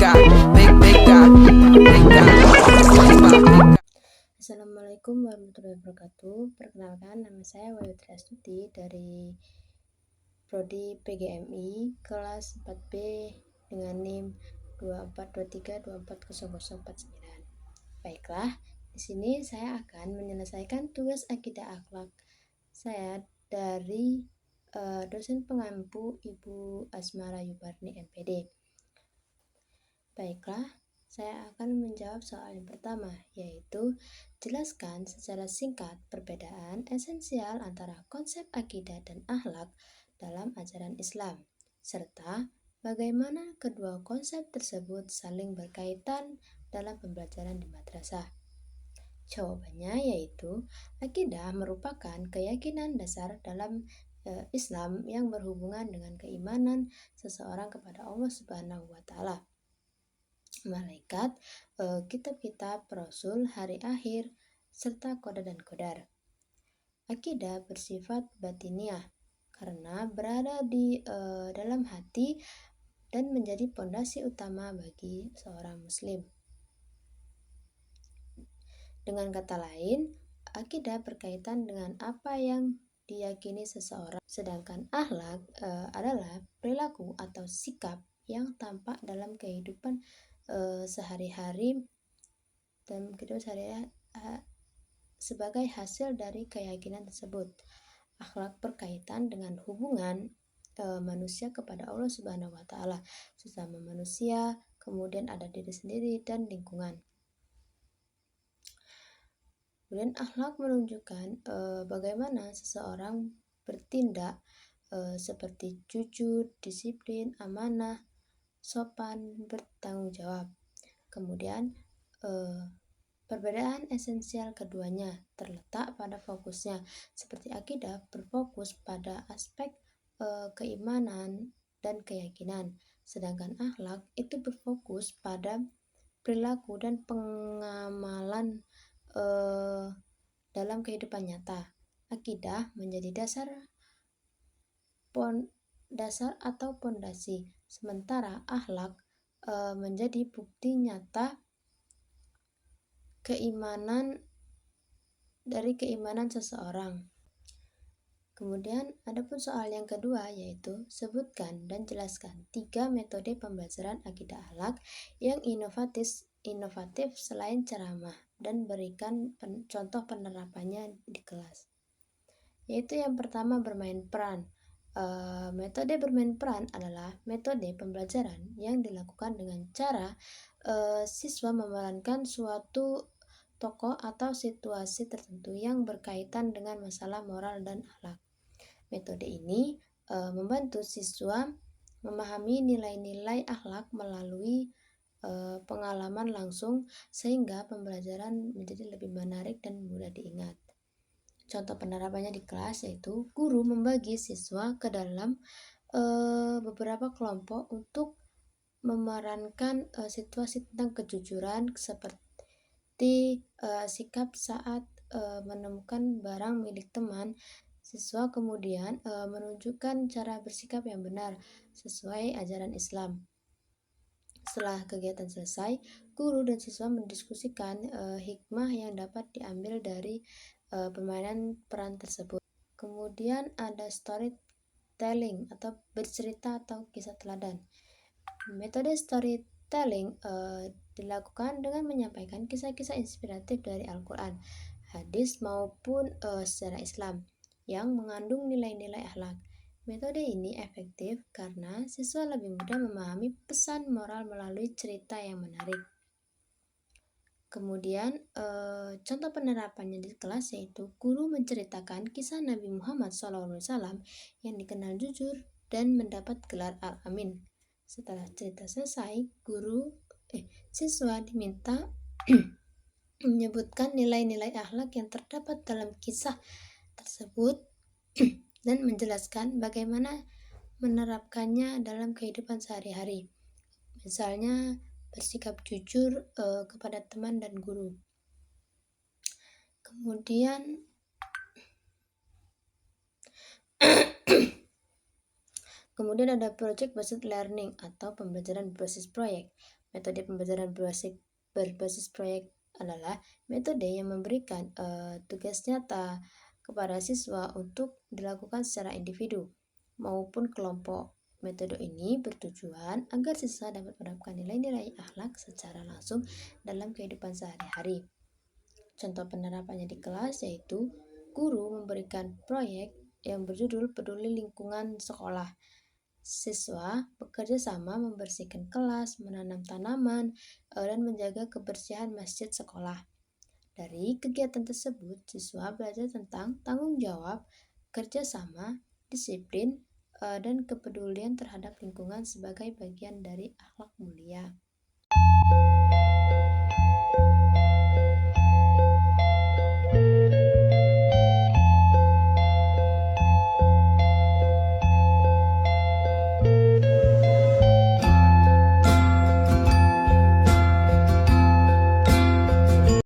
Assalamualaikum warahmatullahi wabarakatuh. Perkenalkan, nama saya Wayu Triastuti dari Prodi PGMI kelas 4B dengan NIM 2423240049. Baiklah, di sini saya akan menyelesaikan tugas akidah akhlak saya dari dosen pengampu Ibu Asmara Yubarni MPD. Baiklah, saya akan menjawab soal yang pertama, yaitu jelaskan secara singkat perbedaan esensial antara konsep akidah dan akhlak dalam ajaran Islam, serta bagaimana kedua konsep tersebut saling berkaitan dalam pembelajaran di madrasah. Jawabannya yaitu akidah merupakan keyakinan dasar dalam Islam yang berhubungan dengan keimanan seseorang kepada Allah Subhanahu wa Ta'ala, malaikat, kitab-kitab, rasul, hari akhir, serta qada dan qadar. Akidah bersifat batiniah karena berada di dalam hati dan menjadi pondasi utama bagi seorang muslim. Dengan kata lain, akidah berkaitan dengan apa yang diyakini seseorang, sedangkan akhlak adalah perilaku atau sikap yang tampak dalam kehidupan sehari-hari sebagai hasil dari keyakinan tersebut. Akhlak berkaitan dengan hubungan manusia kepada Allah Subhanahu wa Ta'ala, sesama manusia, kemudian ada diri sendiri dan lingkungan. Kemudian akhlak menunjukkan bagaimana seseorang bertindak seperti jujur, disiplin, amanah, sopan, bertanggung jawab. Kemudian perbedaan esensial keduanya terletak pada fokusnya, seperti akidah berfokus pada aspek keimanan dan keyakinan, sedangkan akhlak itu berfokus pada perilaku dan pengamalan dalam kehidupan nyata. Akidah menjadi dasar atau pondasi, sementara akhlak menjadi bukti nyata keimanan seseorang. Kemudian adapun soal yang kedua, yaitu sebutkan dan jelaskan 3 metode pembelajaran akidah akhlak yang inovatif selain ceramah, dan berikan contoh penerapannya di kelas. Yaitu yang pertama, bermain peran. Metode bermain peran adalah metode pembelajaran yang dilakukan dengan cara siswa memerankan suatu tokoh atau situasi tertentu yang berkaitan dengan masalah moral dan akhlak. Metode ini membantu siswa memahami nilai-nilai akhlak melalui pengalaman langsung, sehingga pembelajaran menjadi lebih menarik dan mudah diingat. Contoh penerapannya di kelas yaitu guru membagi siswa ke dalam beberapa kelompok untuk memerankan situasi tentang kejujuran, seperti sikap saat menemukan barang milik teman. Siswa kemudian menunjukkan cara bersikap yang benar sesuai ajaran Islam. Setelah kegiatan selesai, guru dan siswa mendiskusikan hikmah yang dapat diambil dari permainan peran tersebut. Kemudian ada storytelling atau bercerita atau kisah teladan. Metode storytelling dilakukan dengan menyampaikan kisah-kisah inspiratif dari Al-Quran, hadis maupun sejarah Islam yang mengandung nilai-nilai akhlak. Metode ini efektif karena siswa lebih mudah memahami pesan moral melalui cerita yang menarik. Kemudian contoh penerapannya di kelas yaitu guru menceritakan kisah Nabi Muhammad SAW yang dikenal jujur dan mendapat gelar Al-Amin. Setelah cerita selesai, siswa diminta menyebutkan nilai-nilai akhlak yang terdapat dalam kisah tersebut dan menjelaskan bagaimana menerapkannya dalam kehidupan sehari-hari. Misalnya bersikap jujur kepada teman dan guru. Kemudian ada project based learning atau pembelajaran berbasis proyek. Metode pembelajaran berbasis proyek adalah metode yang memberikan tugas nyata kepada siswa untuk dilakukan secara individu maupun kelompok. Metode ini bertujuan agar siswa dapat menerapkan nilai-nilai akhlak secara langsung dalam kehidupan sehari-hari. Contoh penerapannya di kelas yaitu guru memberikan proyek yang berjudul Peduli Lingkungan Sekolah. Siswa bekerja sama membersihkan kelas, menanam tanaman, dan menjaga kebersihan masjid sekolah. Dari kegiatan tersebut, siswa belajar tentang tanggung jawab, kerjasama, disiplin, dan kepedulian terhadap lingkungan sebagai bagian dari akhlak mulia.